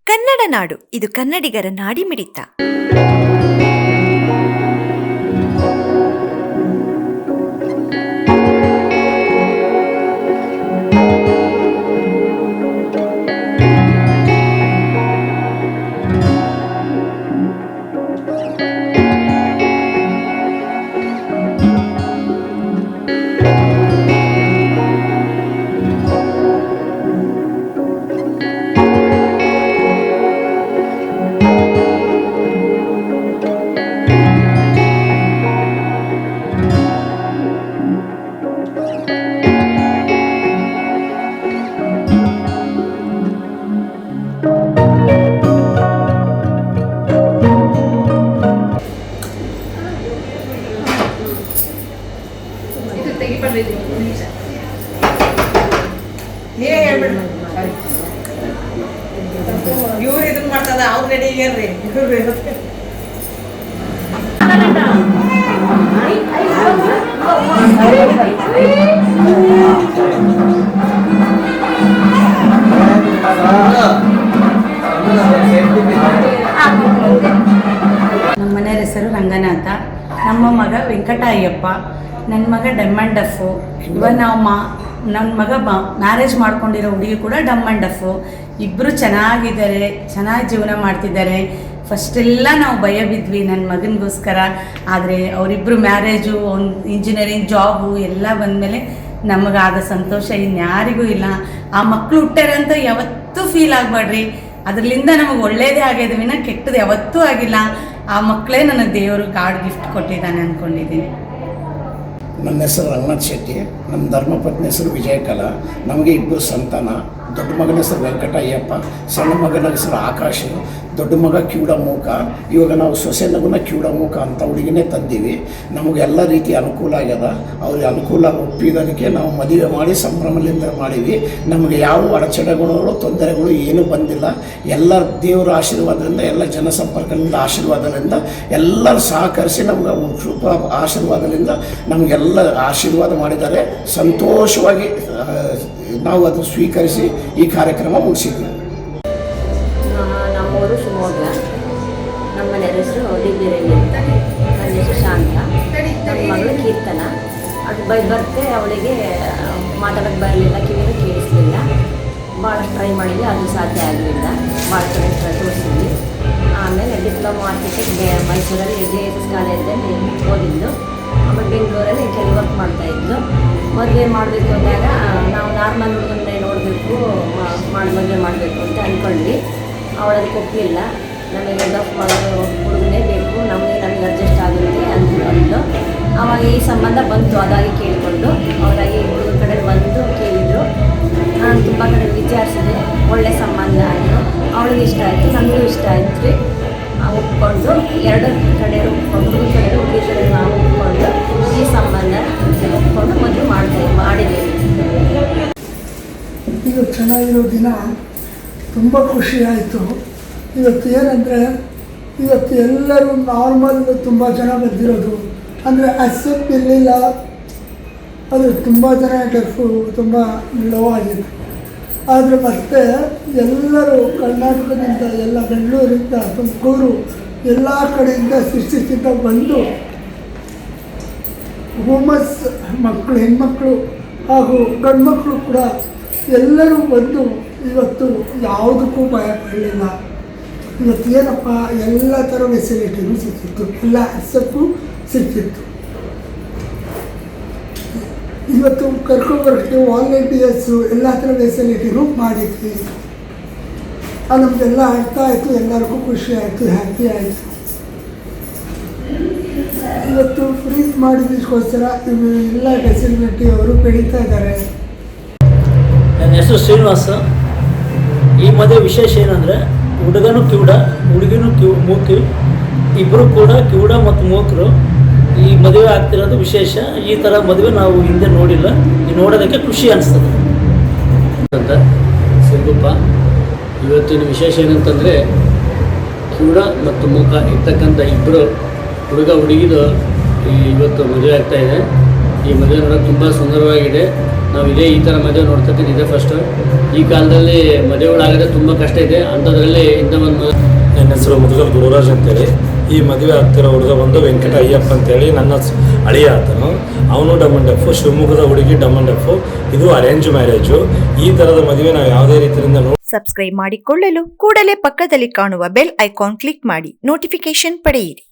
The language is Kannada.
ಕನ್ನಡ ನಾಡು, ಇದು ಕನ್ನಡಿಗರ ನಾಡಿಮಿಡಿತ. ನೀವೇ ಹೇಳ್ಬಿಡ್ರಿ ಇವ್ರು ಇದನ್ನ ಮಾಡ್ತದ ಅವ್ರು ರೆಡಿ ಆಗ್ಯಾರ್ರಿ ನಮ್ಮ ಮನೆಯವ್ರ ಹೆಸರು ರಂಗನಾಥ, ನಮ್ಮ ಮಗ ವೆಂಕಟಯ್ಯಪ್ಪ, ನನ್ನ ಮಗ ಡಮ್ ಆ್ಯಂಡ್ ಡಫು. ಇವಾಗ ನನ್ನ ಮಗ ಮ್ಯಾರೇಜ್ ಮಾಡ್ಕೊಂಡಿರೋ ಹುಡುಗಿ ಕೂಡ ಡಮ್ ಆ್ಯಂಡ್ ಡಫು. ಇಬ್ಬರು ಚೆನ್ನಾಗಿದ್ದಾರೆ, ಚೆನ್ನಾಗಿ ಜೀವನ ಮಾಡ್ತಿದ್ದಾರೆ. ಫಸ್ಟೆಲ್ಲ ನಾವು ಭಯ ಬಿದ್ವಿ ನನ್ನ ಮಗನಿಗೋಸ್ಕರ. ಆದರೆ ಅವರಿಬ್ಬರು ಮ್ಯಾರೇಜು, ಒಂದು ಇಂಜಿನಿಯರಿಂಗ್ ಜಾಬು ಎಲ್ಲ ಬಂದಮೇಲೆ ನಮಗಾದ ಸಂತೋಷ ಇನ್ಯಾರಿಗೂ ಇಲ್ಲ. ಆ ಮಕ್ಕಳು ಹುಟ್ಟಾರೆ ಅಂತ ಯಾವತ್ತೂ ಫೀಲ್ ಆಗಬೇಡ್ರಿ, ಅದರಿಂದ ನಮಗೆ ಒಳ್ಳೇದೇ ಆಗ್ಯದ ವಿನ ಕೆಟ್ಟದ್ದು ಯಾವತ್ತೂ ಆಗಿಲ್ಲ. ಆ ಮಕ್ಕಳೇ ನನಗೆ ದೇವರು ಗಾಡ್ ಗಿಫ್ಟ್ ಕೊಟ್ಟಿದ್ದಾನೆ ಅಂದ್ಕೊಂಡಿದ್ದೀನಿ. ನನ್ನ ಹೆಸರು ರಂಗನಾಥ್ ಶೆಟ್ಟಿ, ನಮ್ಮ ಧರ್ಮಪತ್ನಿ ಹೆಸರು ವಿಜಯಕಲಾ. ನಮಗೆ ಇಬ್ಬರು ಸಂತಾನ. ದೊಡ್ಡ ಮಗನ ಹೆಸರು ವೆಂಕಟಯ್ಯಪ್ಪ, ಸಣ್ಣ ಮಗನ ಹೆಸರು ಆಕಾಶ್. ದೊಡ್ಡ ಮಗ ಕಿವುಡಮೂಕ. ಇವಾಗ ನಾವು ಸೊಸೆ ಮಗನ ಕಿವುಡಮೂಕ ಅಂತ ಹುಡುಗಿನೇ ತಂದೀವಿ. ನಮಗೆಲ್ಲ ರೀತಿ ಅನುಕೂಲ ಆಗ್ಯದ. ಅವ್ರಿಗೆ ಅನುಕೂಲ ಒಪ್ಪಿದ್ದಕ್ಕೆ ನಾವು ಮದುವೆ ಮಾಡಿ ಸಂಭ್ರಮದಿಂದ ಮಾಡೀವಿ. ನಮಗೆ ಯಾವ ಅಡಚಣೆಗಳು ತೊಂದರೆಗಳು ಏನೂ ಬಂದಿಲ್ಲ. ಎಲ್ಲ ದೇವರ ಆಶೀರ್ವಾದದಿಂದ, ಎಲ್ಲ ಜನಸಂಪರ್ಕದಿಂದ ಆಶೀರ್ವಾದದಿಂದ ಎಲ್ಲರೂ ಸಹಕರಿಸಿ ನಮ್ಗೆ ಶುಭ ಆಶೀರ್ವಾದದಿಂದ ನಮಗೆಲ್ಲ ಆಶೀರ್ವಾದ ಮಾಡಿದ್ದಾರೆ. ಸಂತೋಷವಾಗಿ ನಾವು ಅದನ್ನು ಸ್ವೀಕರಿಸಿ ಈ ಕಾರ್ಯಕ್ರಮ ಮುಗಿಸಿದ್ವಿ. ನಮ್ಮೂರು ಶಿವಮೊಗ್ಗ. ನಮ್ಮ ಮನೆಯ ಹೆಸರು ಡಿಬಿರೇಣಿ ಅಂತ. ನನ್ನ ಹೆಸರು ಶಾಂತ. ನನ್ನ ಮಗಳು ಕೀರ್ತನ. ಅದು ಬರ್ತೆ ಅವಳಿಗೆ ಮಾತಾಡೋಕ್ಕೆ ಬರಲಿಲ್ಲ, ಕಿವಿನೂ ಕೇಳಿಸ್ಲಿಲ್ಲ. ಭಾಳಷ್ಟು ಟ್ರೈ ಮಾಡಿದ್ವಿ, ಅದು ಸಾಧ್ಯ ಆಗಲಿಲ್ಲ. ಭಾಳ ಕಡೆ ತೋರಿಸಿದ್ವಿ. ಆಮೇಲೆ ಡಿಪ್ಲೊಮಾ ಆರ್ಕಿಟೆಕ್ಟ್ ಮೈಸೂರಲ್ಲಿ JSS ಕಾಲೇಜಲ್ಲಿ ಓದಿದ್ದು. ಆಮೇಲೆ ಬೆಂಗಳೂರಲ್ಲಿ ಕೆಲವು ವರ್ಕ್ ಮಾಡ್ತಾಯಿದ್ದು. ಮದುವೆ ಮಾಡಬೇಕು ಅಂದಾಗ ನಾವು ನಾರ್ಮಲ್ ಹುಡುಗನ್ನೇ ನೋಡಬೇಕು, ಮದುವೆ ಮಾಡಬೇಕು ಅಂತ ಅಂದ್ಕೊಂಡ್ವಿ. ಅವಳದಕ್ಕೆ ಒಪ್ಪಿಲ್ಲ. ನಮಗೆ ಡಫ್ ಮಾಡೋದು ಹುಡುಗನೇ ಬೇಕು, ನಮಗೆ ಅಡ್ಜಸ್ಟ್ ಆಗುತ್ತೆ ಅಂದ್ಕೊಂಡು ಆವಾಗ ಈ ಸಂಬಂಧ ಬಂತು. ಅದಾಗಿ ಕೇಳಿಕೊಂಡು ಅವರಾಗಿ ಹುಡುಗ ಕಡೆ ಬಂದು ಕೇಳಿದರು. ನಾನು ತುಂಬ ಕಡೆ ವಿಚಾರಿಸಿದೆ, ಒಳ್ಳೆ ಸಂಬಂಧ ಆಯಿತು. ಅವಳಿಗೆ ಇಷ್ಟ ಆಯಿತು, ನಮಗೂ ಇಷ್ಟ ಆಯ್ತು ರೀ. ಒಪ್ಕೊಂಡು ಎರಡು ಕಡೆ ಒಪ್ಕೊಂಡು, ಹುಡುಗ ಕಡೆ ಹುಡುಗಿ ಕಡೆ ನಾವು ಒಪ್ಕೊಂಡು ಈ ಸಂಬಂಧ ಒಪ್ಕೊಂಡು ಮದುವೆ ಮಾಡಿದ್ದೀವಿ. ಇದು ಚೆನ್ನಾಗಿರೋ ದಿನ, ತುಂಬ ಖುಷಿ ಆಯಿತು. ಇವತ್ತು ಏನಂದರೆ, ಇವತ್ತು ಎಲ್ಲರೂ ನಾರ್ಮಲ್ ತುಂಬ ಜನ ಬಂದಿರೋದು, ಅಂದರೆ ಅಕ್ಸೆಪ್ಟ್ ಇರಲಿಲ್ಲ. ಅದು ತುಂಬ ಜನ ಡಫು ತುಂಬ ಲೋ ಆಗಿದೆ. ಆದರೆ ಮತ್ತೆ ಎಲ್ಲರೂ ಕರ್ನಾಟಕದಿಂದ, ಎಲ್ಲ ಬೆಂಗಳೂರಿಂದ, ತುಮಕೂರು, ಎಲ್ಲ ಕಡೆಯಿಂದ ಶಿಸ್ತಿಂದ ಬಂದು ವುಮನ್ಸ್ ಮಕ್ಕಳು, ಹೆಣ್ಮಕ್ಳು ಹಾಗೂ ಗಂಡು ಮಕ್ಕಳು ಕೂಡ ಎಲ್ಲರೂ ಬಂದು ಇವತ್ತು ಯಾವುದಕ್ಕೂ ಭಯ ಪಡಲಿಲ್ಲ. ಇವತ್ತು ಏನಪ್ಪ, ಎಲ್ಲ ಥರ ಫೆಸಿಲಿಟಿನೂ ಸಿಕ್ಕಿತ್ತು, ಎಲ್ಲ ಅಕ್ಸೆಪ್ಟು ಸಿಕ್ಕಿತ್ತು. ಇವತ್ತು ಕರ್ಕೊಂಬರೋಕ್ಕೆ ವಾಲಂಟಿಯರ್ಸು ಎಲ್ಲ ಥರ ಫೆಸಿಲಿಟಿನೂ ಮಾಡಿದ್ವಿ. ಅದು ನಮಗೆಲ್ಲ ಅರ್ಥ ಆಯಿತು, ಎಲ್ಲರಿಗೂ ಖುಷಿ ಆಯಿತು, ಹ್ಯಾಪಿ ಆಯಿತು. ಇವತ್ತು ಫ್ರೀಸ್ ಮಾಡಿದ್ದಕ್ಕೋಸ್ಕರ ಎಲ್ಲ ಫೆಸಿಲಿಟಿ ಅವರು ಬೆಳೀತಾ ಇದ್ದಾರೆ. ನನ್ನ ಹೆಸರು ಶ್ರೀನಿವಾಸ. ಈ ಮದುವೆ ವಿಶೇಷ ಏನಂದರೆ, ಹುಡುಗನೂ ಕಿವುಡ, ಹುಡುಗಿನೂ ಮೂಕಿ, ಇಬ್ಬರು ಕೂಡ ಕಿವುಡ ಮತ್ತು ಮೂಕರು. ಈ ಮದುವೆ ಆಗ್ತಿರೋದು ವಿಶೇಷ. ಈ ಥರ ಮದುವೆ ನಾವು ಹಿಂದೆ ನೋಡಿಲ್ಲ. ಈ ನೋಡೋದಕ್ಕೆ ಖುಷಿ ಅನಿಸ್ತದೆ ಅಂತ ಸಿಂಗುಪ್ಪ. ಇವತ್ತಿನ ವಿಶೇಷ ಏನಂತಂದರೆ, ಕಿವುಡ ಮತ್ತು ಮೂಕ ಇರ್ತಕ್ಕಂಥ ಇಬ್ಬರು ಹುಡುಗ ಹುಡುಗಿದು ಇವತ್ತು ಮದುವೆ ಆಗ್ತಾಯಿದೆ. ಈ ಮದುವೆ ನೋಡೋಕ್ಕೆ ತುಂಬ ಸುಂದರವಾಗಿದೆ. ನಾವು ಈ ಥರ ಮದುವೆ ನೋಡ್ತಿದ್ದೀನಿ ಇದೇ ಫಸ್ಟು. ಈ ಕಾಲದಲ್ಲಿ ಮದುವೆಗಳಾಗೋದೇ ತುಂಬ ಕಷ್ಟ ಇದೆ. ಅಂಥದ್ರಲ್ಲಿ ಇಂಥ ಒಂದು ನನ್ನ ಹೆಸರು ಮುದುಗಲ್ ಗುರುರಾಜ್ ಅಂತೇಳಿ. ಈ ಮದುವೆ ಆಗ್ತಿರೋ ಹುಡುಗ ಬಂದು ವೆಂಕಟ ಅಯ್ಯಪ್ಪ ಅಂತೇಳಿ ನನ್ನ ಅಳಿಯ ಆತನು. ಅವನು ಡಮ್ ಅಂಡ್ ಡಫು, ಶಿವಮೊಗ್ಗದ ಹುಡುಗಿ ಡಮ್ ಅಂಡ್ ಡಫು. ಇದು ಅರೇಂಜ್ ಮ್ಯಾರೇಜು. ಈ ಥರದ ಮದುವೆ ನಾವು ಯಾವುದೇ ರೀತಿಯಿಂದ ಸಬ್ಸ್ಕ್ರೈಬ್ ಮಾಡಿಕೊಳ್ಳಲು ಕೂಡಲೇ ಪಕ್ಕದಲ್ಲಿ ಕಾಣುವ ಬೆಲ್ ಐಕಾನ್ ಕ್ಲಿಕ್ ಮಾಡಿ ನೋಟಿಫಿಕೇಶನ್ ಪಡೆಯಿರಿ.